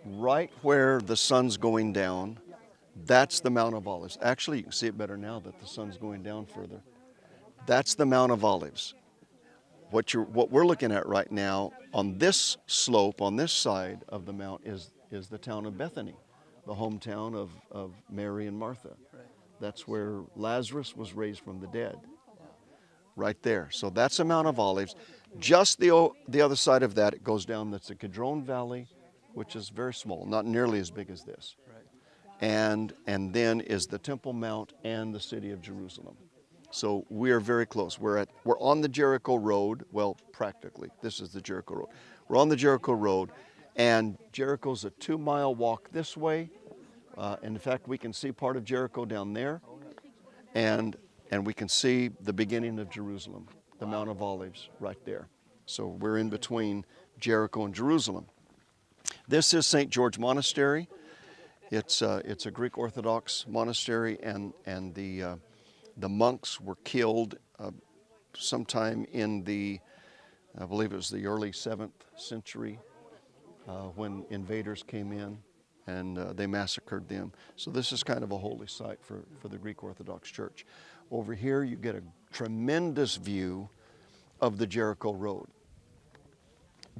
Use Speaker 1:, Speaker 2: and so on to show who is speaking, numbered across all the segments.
Speaker 1: right where the sun's going down, that's the Mount of Olives. Actually, you can see it better now that the sun's going down further. That's the Mount of Olives. What we're looking at right now on this slope, on this side of the mount, is the town of Bethany, the hometown of Mary and Martha. That's where Lazarus was raised from the dead, right there. So that's the Mount of Olives. Just the other side of that, it goes down, that's the Kidron Valley, which is very small, not nearly as big as this. And then is the Temple Mount and the city of Jerusalem. So we are very close. We're on the Jericho Road. Well, practically, this is the Jericho Road. We're on the Jericho Road, and Jericho's a 2-mile walk this way. In fact, we can see part of Jericho down there, and we can see the beginning of Jerusalem, the Mount of Olives, right there. So we're in between Jericho and Jerusalem. This is St. George Monastery. It's a Greek Orthodox monastery, and the monks were killed sometime in I believe it was the early 7th century, when invaders came in and they massacred them. So this is kind of a holy site for the Greek Orthodox Church. Over here you get a tremendous view of the Jericho Road.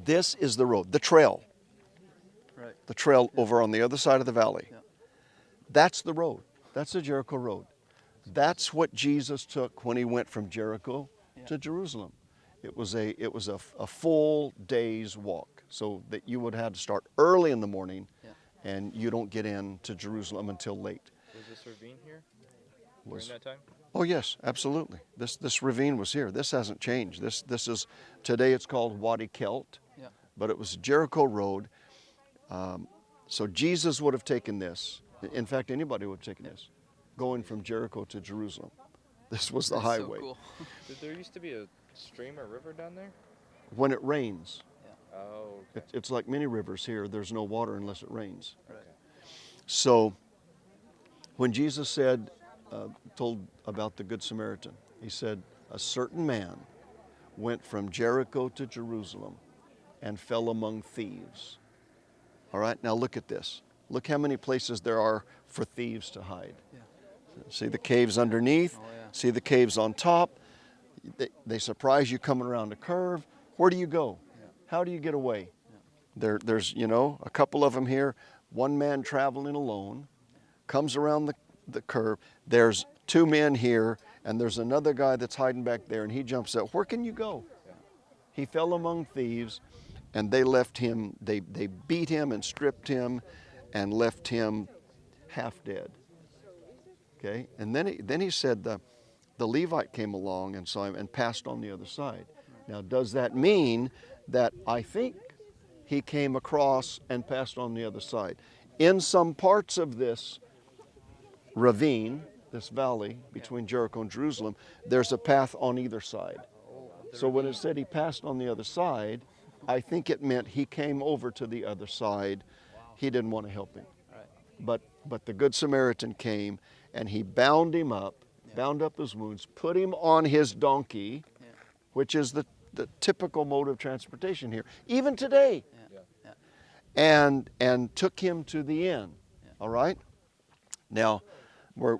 Speaker 1: This is the road, the trail.
Speaker 2: Right.
Speaker 1: The trail over on the other side of the valley.
Speaker 2: Yeah.
Speaker 1: That's the road. That's the Jericho Road. That's what Jesus took when he went from Jericho to Jerusalem. It was a full day's walk, so that you would have to start early in the morning, and you don't get into Jerusalem until late.
Speaker 3: Was this ravine here during that time?
Speaker 1: Oh yes, absolutely. This ravine was here. This hasn't changed. This is today it's called Wadi Kelt, but it was Jericho Road. So Jesus would have taken this. In fact, anybody would have taken this, going from Jericho to Jerusalem. This was the highway.
Speaker 2: So cool.
Speaker 3: Did there used to be a stream or river down there?
Speaker 1: When it rains,
Speaker 3: Oh, okay.
Speaker 1: it's like many rivers here. There's no water unless it rains.
Speaker 2: Right.
Speaker 1: So when Jesus said, told about the Good Samaritan, he said, a certain man went from Jericho to Jerusalem and fell among thieves. All right, now look at this. Look how many places there are for thieves to hide.
Speaker 2: Yeah.
Speaker 1: See the caves underneath, see the caves on top. They surprise you coming around a curve. Where do you go? How do you get away? There's, a couple of them here. One man traveling alone comes around the curve. There's 2 men here, and there's another guy that's hiding back there, and he jumps out. Where can you go? He fell among thieves, and they left him, they beat him and stripped him and left him half dead. Okay, and then he said the Levite came along and saw him and passed on the other side. Now, does that mean that I think he came across and passed on the other side? In some parts of this ravine, this valley between Jericho and Jerusalem, there's a path on either side. So when it said he passed on the other side, I think it meant he came over to the other side. He didn't want to help him. But the Good Samaritan came, and he bound him up, bound up his wounds, put him on his donkey, which is the typical mode of transportation here, even today, and took him to the inn. All right? Now, we're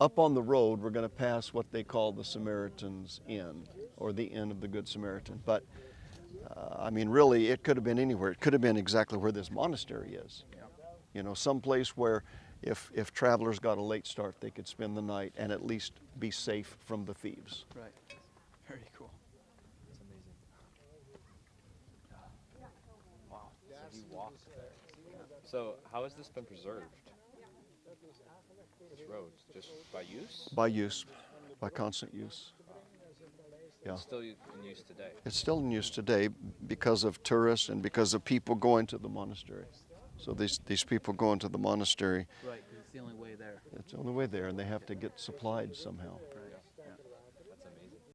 Speaker 1: up on the road, we're going to pass what they call the Samaritan's Inn, or the Inn of the Good Samaritan. But, really, it could have been anywhere. It could have been exactly where this monastery is. Someplace where if travelers got a late start, they could spend the night and at least be safe from the thieves.
Speaker 2: Right. Very cool.
Speaker 3: That's amazing. Wow. So he walked there. So how has this been preserved? This road, just by use?
Speaker 1: By use, by constant use. Yeah.
Speaker 3: It's still in use today.
Speaker 1: It's still in use today because of tourists and because of people going to the monastery. So these people going to the monastery.
Speaker 2: Right, because it's the only way there.
Speaker 1: It's the only way there, and they have to get supplied somehow.
Speaker 2: Right.